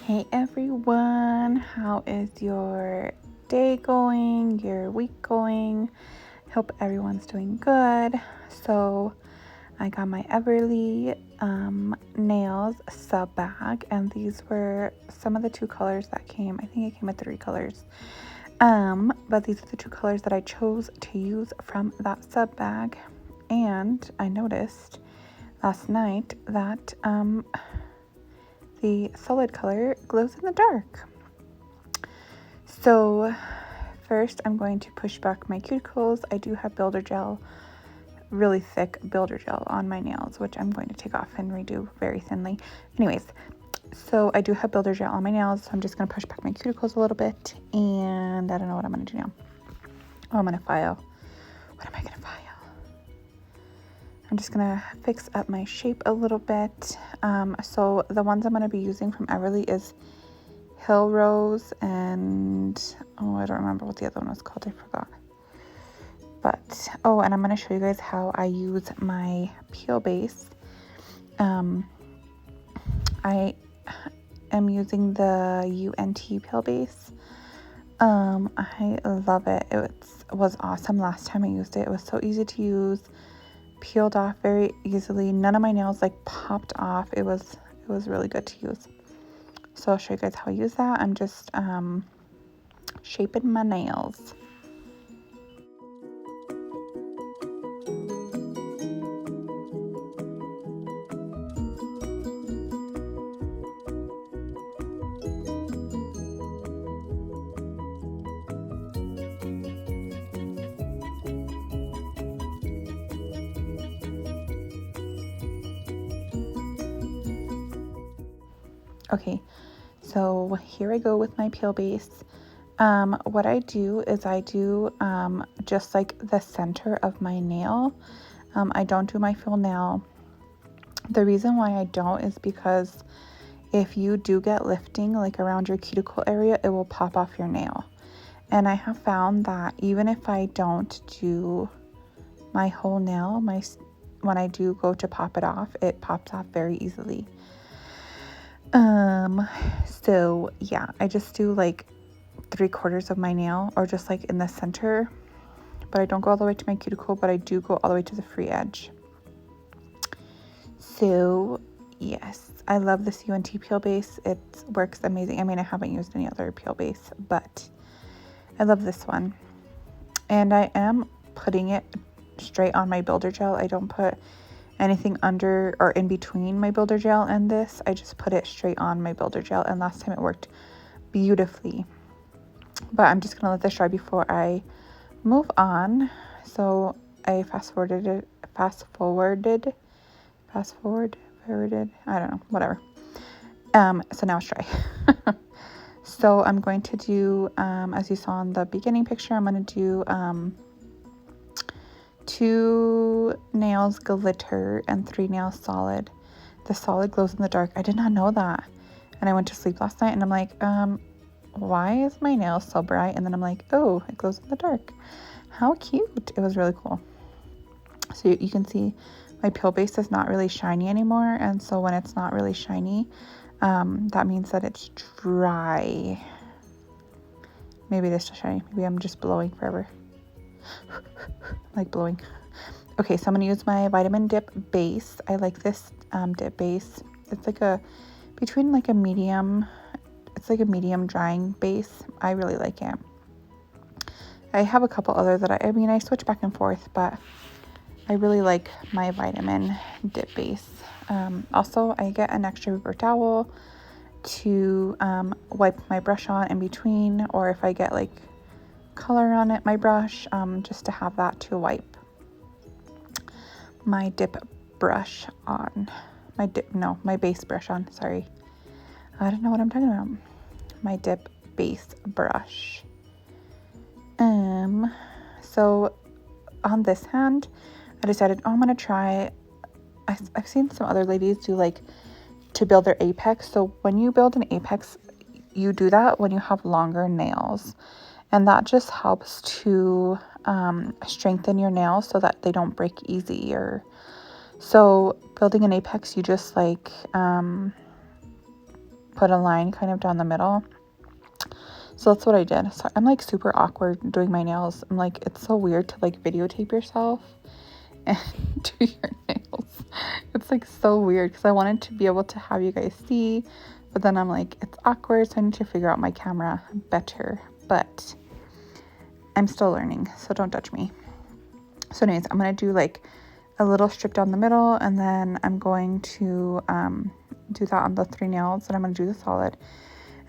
Hey everyone, how is your day going, your week going? Hope everyone's doing good. So I got my Everly nails sub bag, and these were some of the two colors that came. I think it came with 3 colors. But these are the 2 colors that I chose to use from that sub bag. And I noticed last night that the solid color glows in the dark. So first I'm going to push back my cuticles. I do have builder gel, really thick builder gel on my nails, which I'm going to take off and redo very thinly. Anyways, so I do have builder gel on my nails, so I'm just going to push back my cuticles a little bit, and I don't know what I'm going to do now. Oh, I'm going to file. What am I going to file? I'm just going to fix up my shape a little bit. So the ones I'm going to be using from Everly is Hill Rose and, I don't remember what the other one was called. I forgot. But, and I'm going to show you guys how I use my peel base. I am using the UNT peel base. I love it. It was awesome last time I used it. It was so easy to use. Peeled off very easily. None of my nails popped off. It was really good to use. So I'll show you guys how I use that. I'm just shaping my nails. Okay, so here I go with my peel base. What I do is I do just the center of my nail. I don't do my full nail. The reason why I don't is because if you do get lifting around your cuticle area, it will pop off your nail. And I have found that even if I don't do my whole nail, when I do go to pop it off, it pops off very easily. So yeah, I just do 3/4 of my nail, or just in the center, but I don't go all the way to my cuticle, but I do go all the way to the free edge. So yes, I love this UNT peel base. It works amazing. I mean, I haven't used any other peel base, but I love this one. And I am putting it straight on my builder gel. I don't put anything under or in between my builder gel and this. I just put it straight on my builder gel, and last time it worked beautifully. But I'm just gonna let this dry before I move on. So I fast forwarded, I don't know, whatever. So now it's dry. So I'm going to do, as you saw in the beginning picture, I'm going to do 2 nails glitter and 3 nails solid. The solid glows in the dark. I did not know that. And I went to sleep last night and I'm like, why is my nail so bright? And then I'm like, oh, it glows in the dark. How cute. It was really cool. So you can see my peel base is not really shiny anymore. And so when it's not really shiny, that means that it's dry. Maybe it is still shiny. Maybe I'm just blowing forever. Blowing. Okay, so I'm gonna use my vitamin dip base. I like this dip base. It's between a medium. It's a medium drying base. I really like it. I have a couple others that I switch back and forth, but I really like my vitamin dip base. Also, I get an extra paper towel to wipe my brush on in between, or if I get color on it, my brush, just to have that to wipe my dip brush on. My base brush on, sorry. I don't know what I'm talking about. My dip base brush. So on this hand, I decided, I'm gonna try, I've seen some other ladies do to build their apex. So when you build an apex, you do that when you have longer nails. And that just helps to strengthen your nails so that they don't break easier. So building an apex, you just put a line kind of down the middle. So that's what I did. So I'm like super awkward doing my nails. I'm like, it's so weird to like videotape yourself and do your nails. It's like so weird because I wanted to be able to have you guys see, but then I'm like, it's awkward, so I need to figure out my camera better. But I'm still learning, so don't judge me. So anyways, I'm gonna do like a little strip down the middle, and then I'm going to do that on the 3 nails, and I'm gonna do the solid.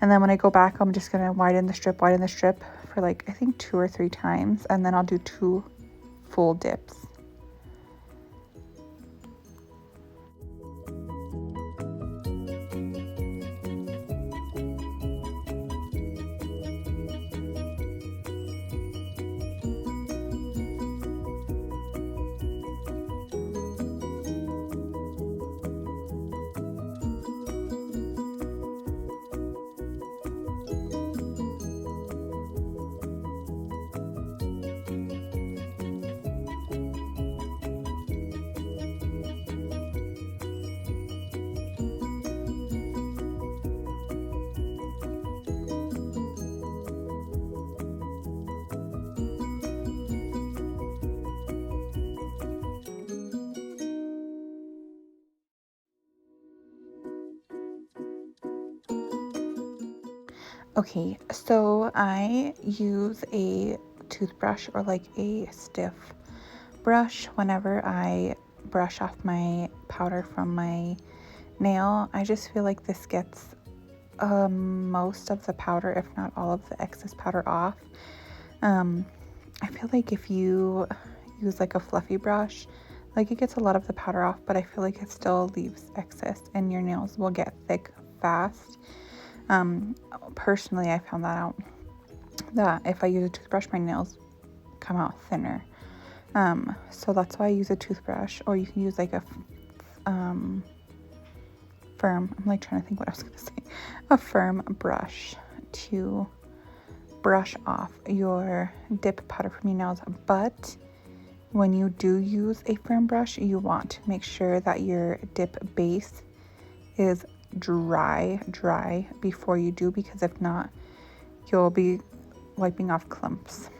And then when I go back, I'm just gonna widen the strip for like I think 2 or 3 times, and then I'll do 2 full dips. Okay, so I use a toothbrush or like a stiff brush whenever I brush off my powder from my nail. I just feel like this gets most of the powder, if not all of the excess powder off. I feel like if you use like a fluffy brush, like it gets a lot of the powder off, but I feel like it still leaves excess and your nails will get thick fast. Personally, I found that out, that if I use a toothbrush, my nails come out thinner. So that's why I use a toothbrush, or you can use like a firm, I'm like trying to think what I was going to say, a firm brush to brush off your dip powder from your nails. But when you do use a firm brush, you want to make sure that your dip base is dry before you do, because if not, you'll be wiping off clumps.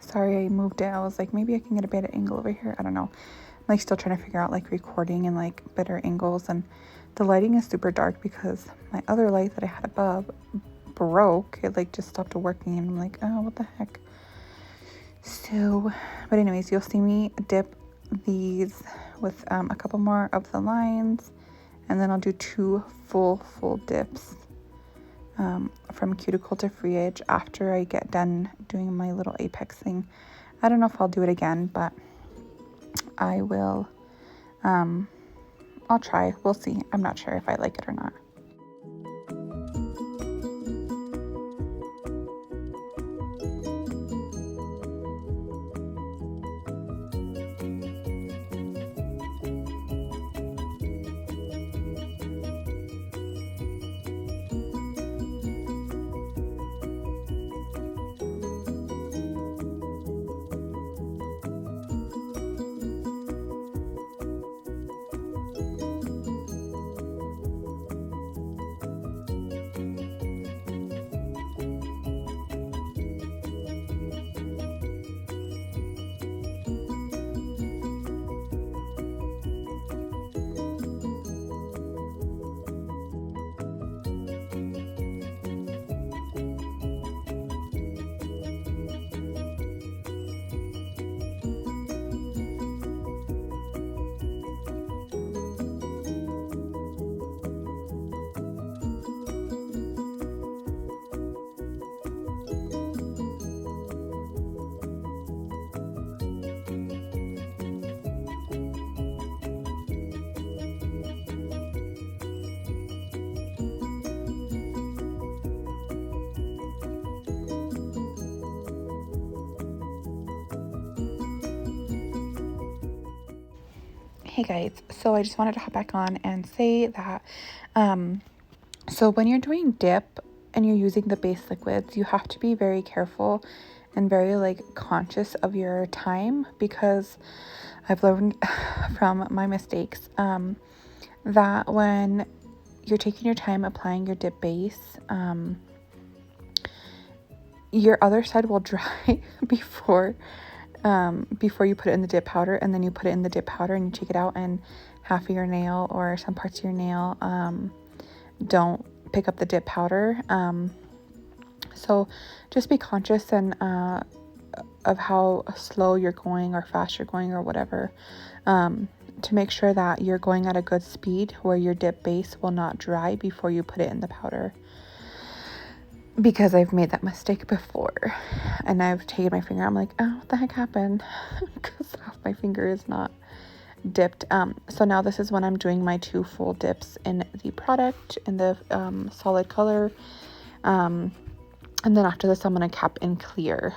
Sorry, I moved it. I was like, maybe I can get a better angle over here. I don't know. I'm like still trying to figure out like recording and like better angles, and the lighting is super dark because my other light that I had above broke. It like just stopped working, and I'm like, oh, what the heck. So, but anyways, you'll see me dip these with a couple more of the lines, and then I'll do 2 full dips from cuticle to free edge after I get done doing my little apex thing. I don't know if I'll do it again, but I will. I'll try. We'll see. I'm not sure if I like it or not. Hey guys, so I just wanted to hop back on and say that so when you're doing dip and you're using the base liquids, you have to be very careful and very like conscious of your time, because I've learned from my mistakes that when you're taking your time applying your dip base. Your other side will dry before you put it in the dip powder, and then you put it in the dip powder and you take it out, and half of your nail or some parts of your nail don't pick up the dip powder. So just be conscious and of how slow you're going or fast you're going or whatever, to make sure that you're going at a good speed where your dip base will not dry before you put it in the powder. Because I've made that mistake before, and I've taken my finger, I'm like, oh, what the heck happened? Because half my finger is not dipped. So now this is when I'm doing my 2 full dips in the product in the solid color, and then after this I'm going to cap in clear.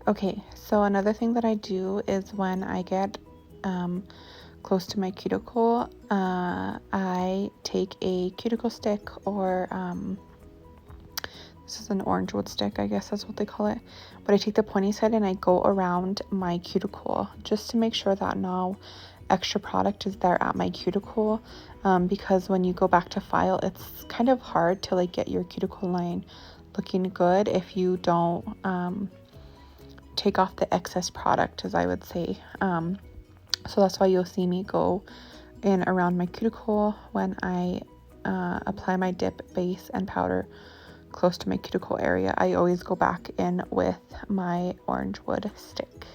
Okay, so another thing that I do is when I get close to my cuticle, I take a cuticle stick, or this is an orange wood stick, I guess that's what they call it. But I take the pointy side and I go around my cuticle just to make sure that no extra product is there at my cuticle, because when you go back to file, it's kind of hard to like get your cuticle line looking good if you don't take off the excess product, as I would say. So that's why you'll see me go in around my cuticle when I apply my dip base and powder close to my cuticle area. I always go back in with my orange wood stick.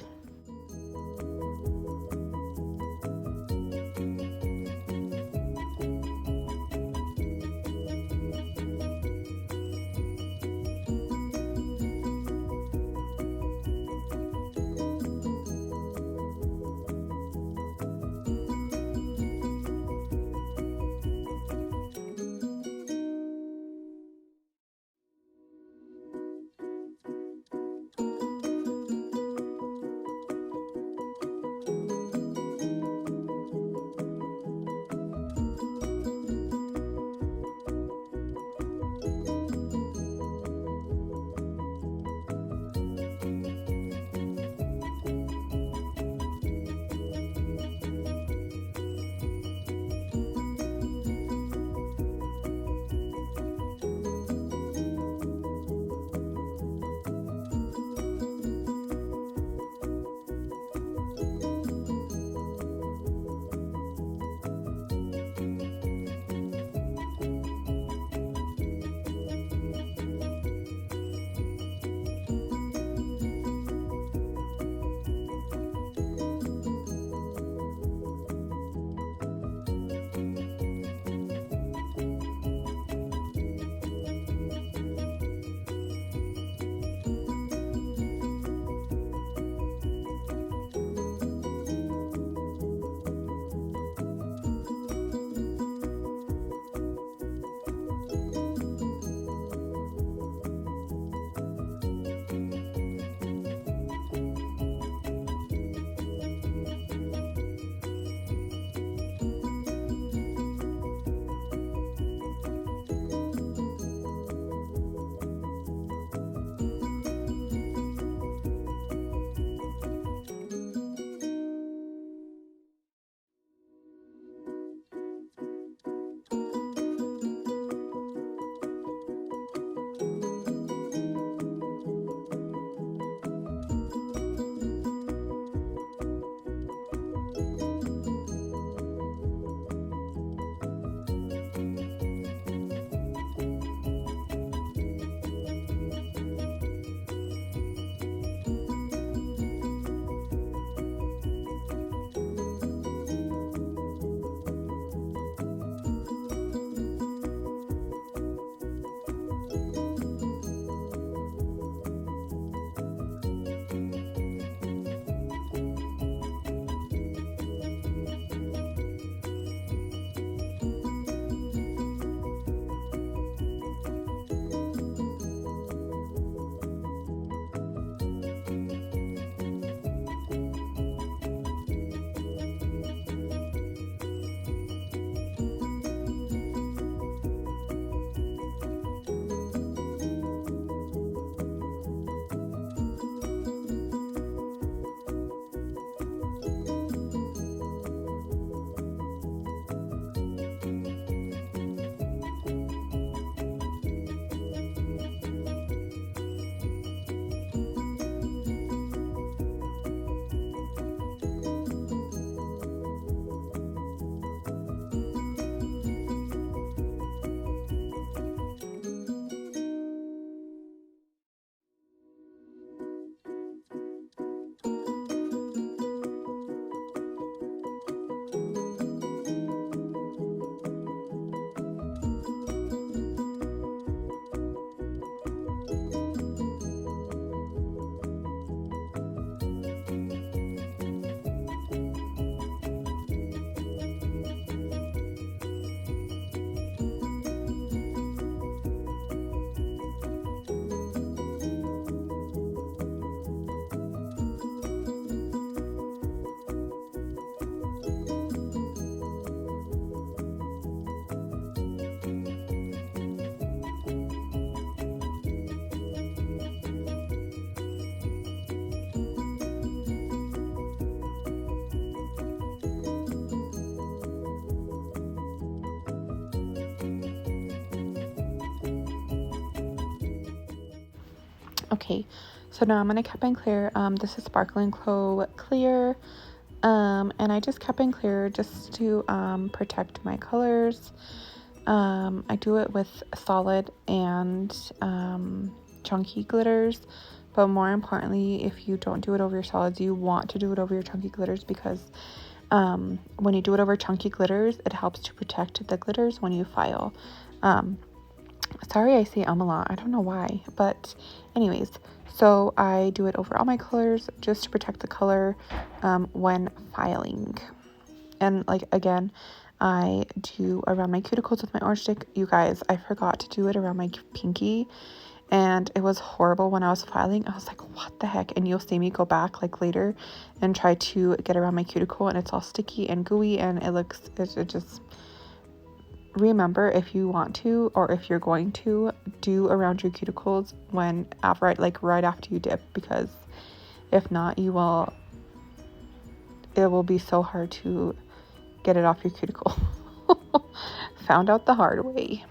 Okay, so now I'm going to cap and clear. This is Sparkling Glow Clear. And I just cap and clear just to protect my colors. I do it with solid and chunky glitters, but more importantly, if you don't do it over your solids, you want to do it over your chunky glitters, because when you do it over chunky glitters, it helps to protect the glitters when you file. Sorry, I say a lot. I don't know why, but anyways, so I do it over all my colors just to protect the color when filing. And like, again, I do around my cuticles with my orange stick. You guys, I forgot to do it around my pinky, and it was horrible when I was filing. I was like, what the heck? And you'll see me go back like later and try to get around my cuticle, and it's all sticky and gooey, and it just, remember, if you want to, or if you're going to do around your cuticles when after, like right after you dip, because if not, it will be so hard to get it off your cuticle. Found out the hard way.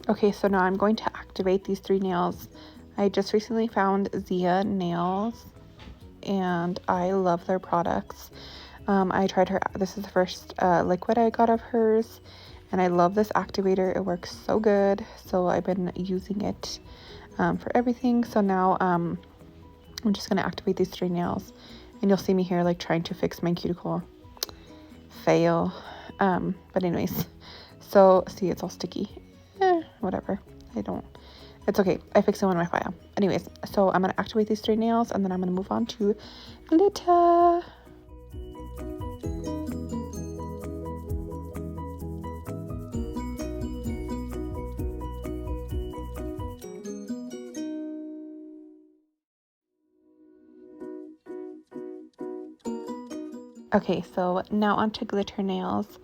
Okay, so now I'm going to activate these 3 nails. I just recently found Zia Nails, and I love their products. I tried her, this is the first liquid I got of hers, and I love this activator. It works so good, so I've been using it for everything. So now I'm just going to activate these 3 nails, and you'll see me here like trying to fix my cuticle. Fail. But anyways, so see, it's all sticky. Whatever. It's okay. I fixed it on my file. Anyways, so I'm going to activate these 3 nails, and then I'm going to move on to glitter. Okay, so now onto glitter nails.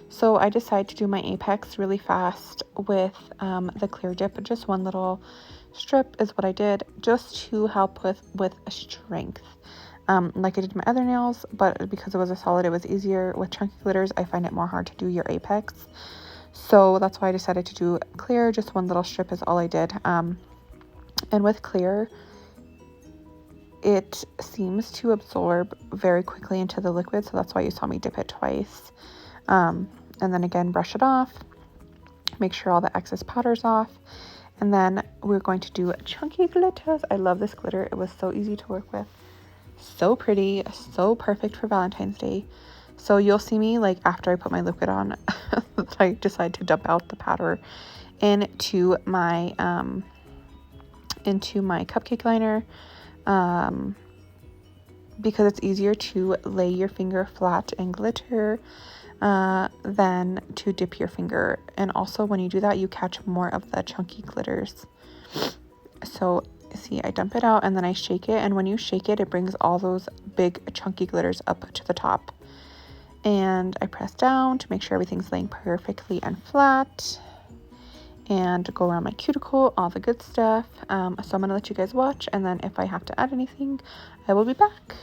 So I decided to do my apex really fast with the clear dip. Just one little strip is what I did, just to help with strength. Like I did my other nails, but because it was a solid, it was easier. With chunky glitters, I find it more hard to do your apex. So that's why I decided to do clear. Just one little strip is all I did. And with clear, it seems to absorb very quickly into the liquid, so that's why you saw me dip it twice. And then again, brush it off, make sure all the excess powder's off, and then we're going to do chunky glitters. I love this glitter. It was so easy to work with, so pretty, so perfect for Valentine's Day. So you'll see me, like, after I put my liquid on, I decide to dump out the powder into my cupcake liner. Because it's easier to lay your finger flat and glitter than to dip your finger. And also when you do that, you catch more of the chunky glitters. So see, I dump it out and then I shake it. And when you shake it, it brings all those big chunky glitters up to the top. And I press down to make sure everything's laying perfectly and flat. And go around my cuticle, all the good stuff. So I'm going to let you guys watch, and then if I have to add anything, I will be back.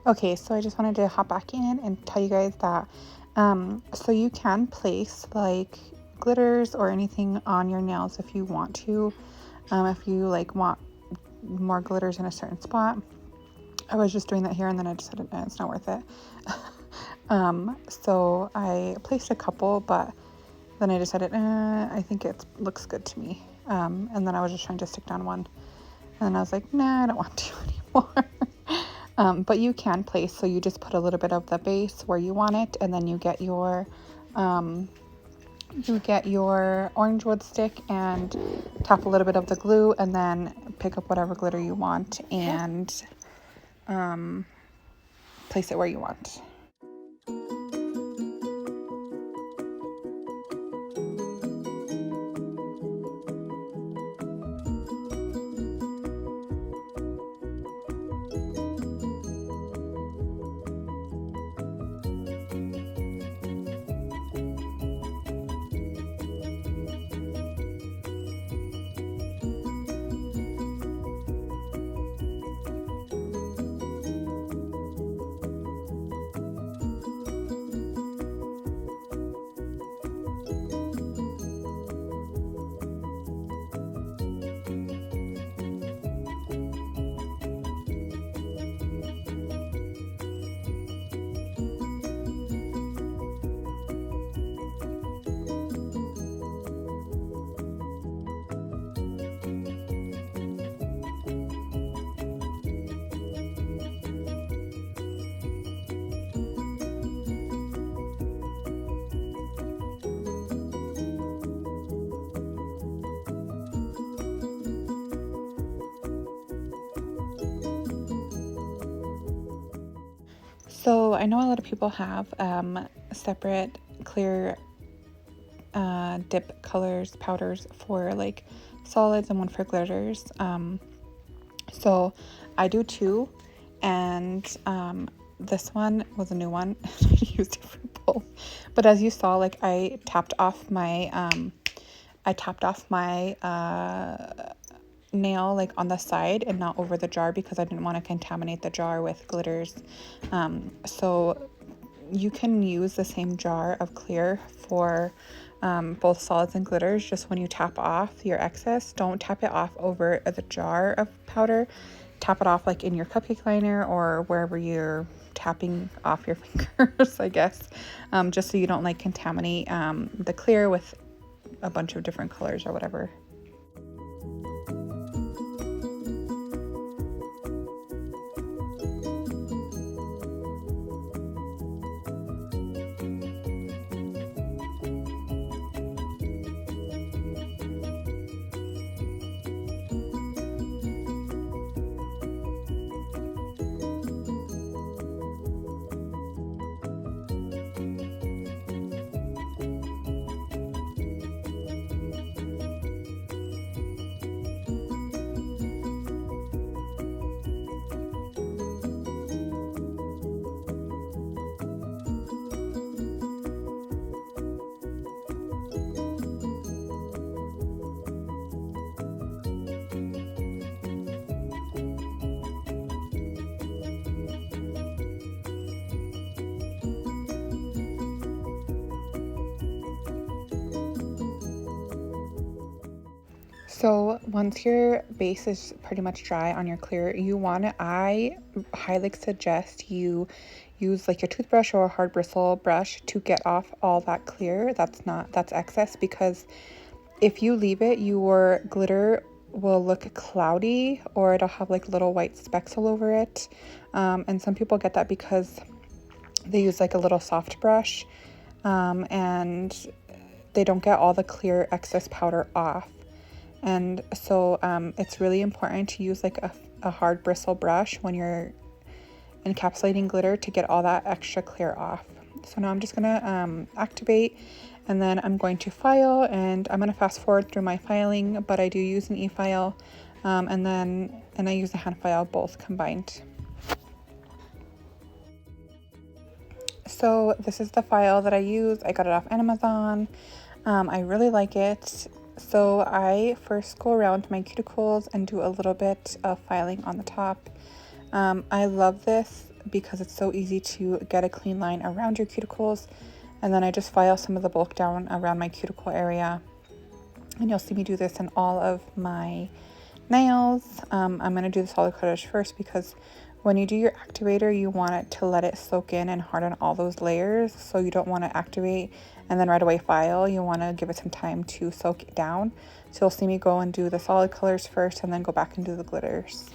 Okay, so I just wanted to hop back in and tell you guys that so you can place like glitters or anything on your nails if you want to. If you like want more glitters in a certain spot. I was just doing that here and then I decided it's not worth it. So I placed a couple, but then I decided I think it looks good to me. And then I was just trying to stick down one. And then I was like, nah, I don't want to anymore. But you can place, so you just put a little bit of the base where you want it, and then you get your orange wood stick and tap a little bit of the glue, and then pick up whatever glitter you want and place it where you want. So I know a lot of people have separate clear dip colors, powders for like solids and one for glitters. So I do too, and this one was a new one. I used it for both, but as you saw, like I tapped off my nail like on the side and not over the jar because I didn't want to contaminate the jar with glitters. So you can use the same jar of clear for both solids and glitters. Just when you tap off your excess, don't tap it off over the jar of powder. Tap it off like in your cupcake liner or wherever you're tapping off your fingers, I guess, just so you don't like contaminate the clear with a bunch of different colors or whatever. So once your base is pretty much dry on your clear, I highly suggest you use like your toothbrush or a hard bristle brush to get off all that clear that's excess, because if you leave it, your glitter will look cloudy or it'll have like little white specks all over it. And some people get that because they use like a little soft brush and they don't get all the clear excess powder off. And so it's really important to use like a hard bristle brush when you're encapsulating glitter to get all that extra clear off. So now I'm just gonna activate, and then I'm going to file, and I'm gonna fast forward through my filing, but I do use an e-file, and I use a hand file, both combined. So this is the file that I use. I got it off Amazon. I really like it. So I first go around my cuticles and do a little bit of filing on the top. I love this because it's so easy to get a clean line around your cuticles. And then I just file some of the bulk down around my cuticle area. And you'll see me do this in all of my nails. I'm going to do the solid colors first because when you do your activator, you want it to let it soak in and harden all those layers. So you don't want to activate and then right away file. You want to give it some time to soak it down. So you'll see me go and do the solid colors first and then go back and do the glitters.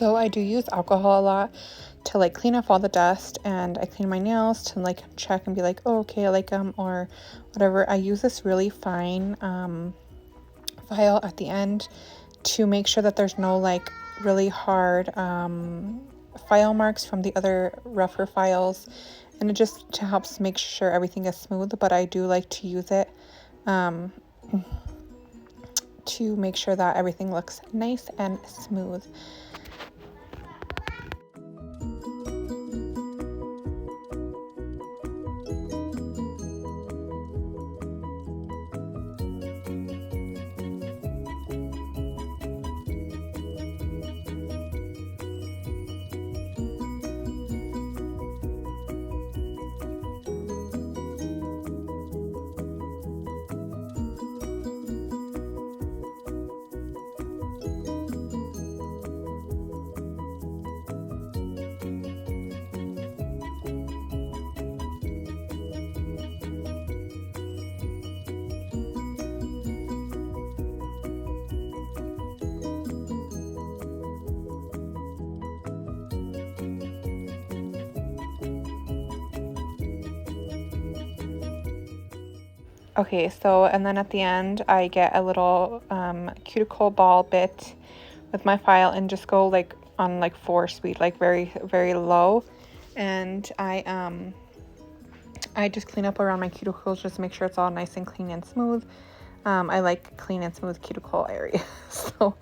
So I do use alcohol a lot to like clean off all the dust, and I clean my nails to like check and be like, oh, okay, I like them or whatever. I use this really fine file at the end to make sure that there's no like really hard file marks from the other rougher files, and it just helps make sure everything is smooth. But I do like to use it to make sure that everything looks nice and smooth. Okay, so and then at the end I get a little cuticle ball bit with my file and just go like on like 4 speed, like very, very low, and I just clean up around my cuticles, just make sure it's all nice and clean and smooth. I like clean and smooth cuticle area, so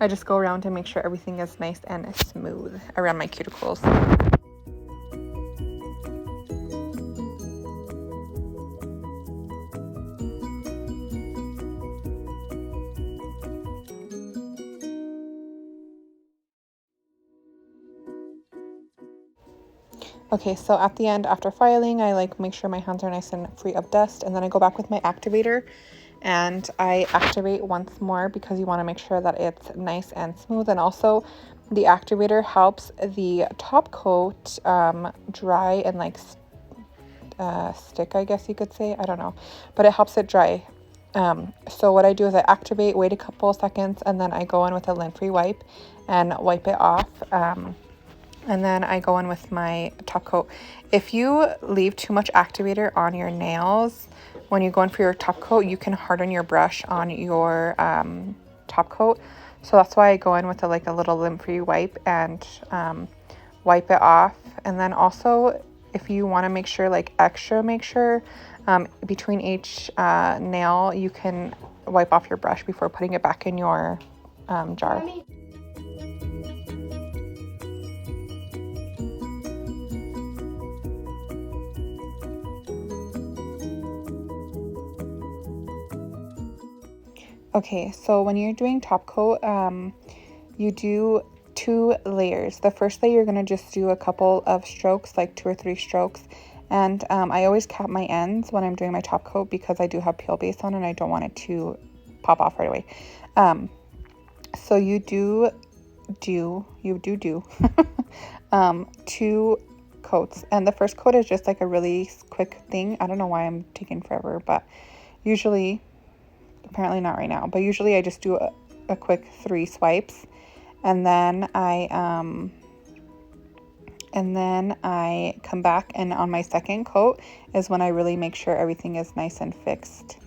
I just go around to make sure everything is nice and smooth around my cuticles. Okay, so at the end, after filing, I like make sure my hands are nice and free of dust, and then I go back with my activator and I activate once more because you want to make sure that it's nice and smooth. And also the activator helps the top coat dry and like stick, I guess you could say. I don't know, but it helps it dry. So what I do is I activate, wait a couple of seconds, and then I go in with a lint-free wipe and wipe it off. And then I go in with my top coat. If you leave too much activator on your nails, when you go in for your top coat, you can harden your brush on your top coat. So that's why I go in with a little lint-free wipe and wipe it off. And then also, if you want to make sure between each nail, you can wipe off your brush before putting it back in your jar. Okay, so when you're doing top coat, you do 2 layers. The first layer, you're going to just do a couple of strokes, like 2 or 3 strokes. And I always cap my ends when I'm doing my top coat because I do have peel base on and I don't want it to pop off right away. So you do 2 coats. And the first coat is just like a really quick thing. I don't know why I'm taking forever, but usually... apparently not right now, but usually I just do a quick 3 swipes, and then I come back, and on my second coat is when I really make sure everything is nice and fixed.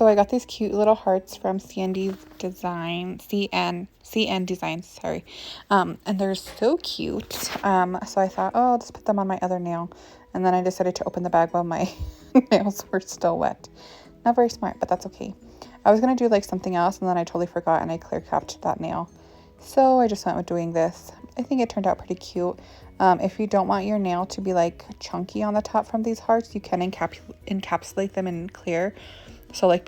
So I got these cute little hearts from CN Designs, sorry. And they're so cute. So I thought, oh, I'll just put them on my other nail. And then I decided to open the bag while my nails were still wet. Not very smart, but that's okay. I was going to do like something else, and then I totally forgot, and I clear capped that nail. So I just went with doing this. I think it turned out pretty cute. If you don't want your nail to be like chunky on the top from these hearts, you can encapsulate them in clear. So like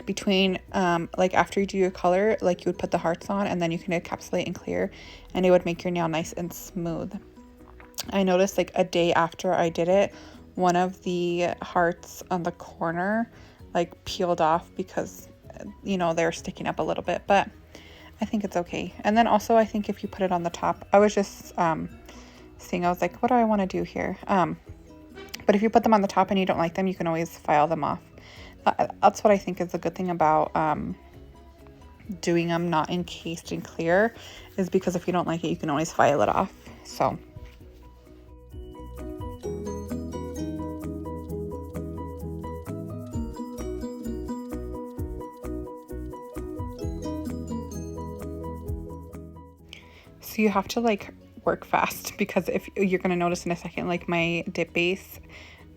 between like after you do your color, like you would put the hearts on, and then you can encapsulate in clear, and it would make your nail nice and smooth. I noticed like a day after I did it, one of the hearts on the corner like peeled off because, you know, they're sticking up a little bit, but I think it's okay. And then also I think if you put it on the top, I was just seeing, I was like, what do I want to do here? But if you put them on the top and you don't like them, you can always file them off. That's what I think is a good thing about doing them not encased in clear, is because if you don't like it, you can always file it off. So you have to like work fast, because if you're going to notice in a second, like my dip base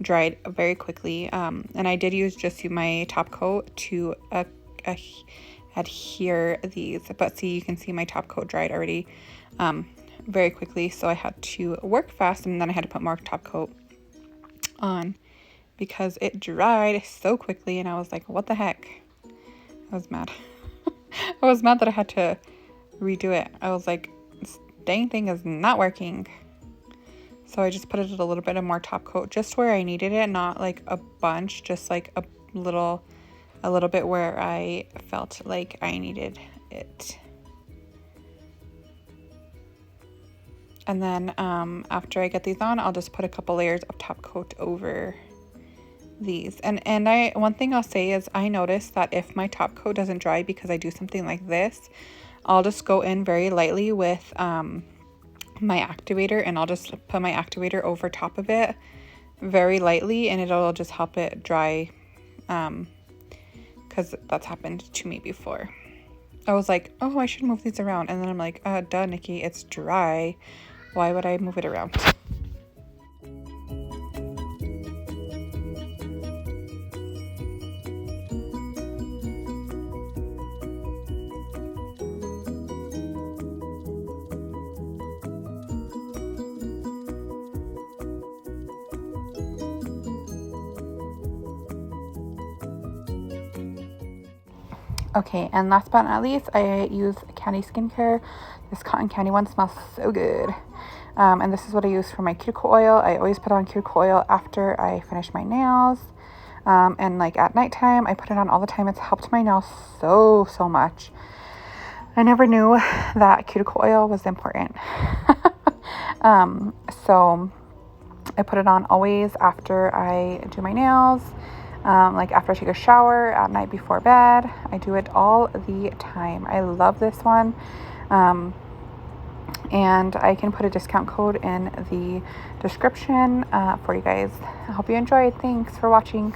dried very quickly, and I did use my top coat to adhere these, but see, you can see my top coat dried already very quickly, so I had to work fast, and then I had to put more top coat on because it dried so quickly, and I was like, what the heck? I was mad. I was mad that I had to redo it. I was like, this dang thing is not working. So I just put it a little bit of more top coat just where I needed it, not like a bunch, just like a little bit where I felt like I needed it. And then after I get these on, I'll just put a couple layers of top coat over these. And one thing I'll say is, I noticed that if my top coat doesn't dry because I do something like this, I'll just go in very lightly with my activator, and I'll just put my activator over top of it very lightly, and it'll just help it dry, because that's happened to me before. I was like, oh, I should move these around, and then I'm like, duh, Nikki, it's dry. Why would I move it around? Okay, and last but not least, I use Candy Skincare. This cotton candy one smells so good. And this is what I use for my cuticle oil. I always put on cuticle oil after I finish my nails. And like at nighttime, I put it on all the time. It's helped my nails so much. I never knew that cuticle oil was important. So I put it on always after I do my nails. Like after I take a shower, at night before bed. I do it all the time. I love this one. And I can put a discount code in the description for you guys. I hope you enjoyed. Thanks for watching.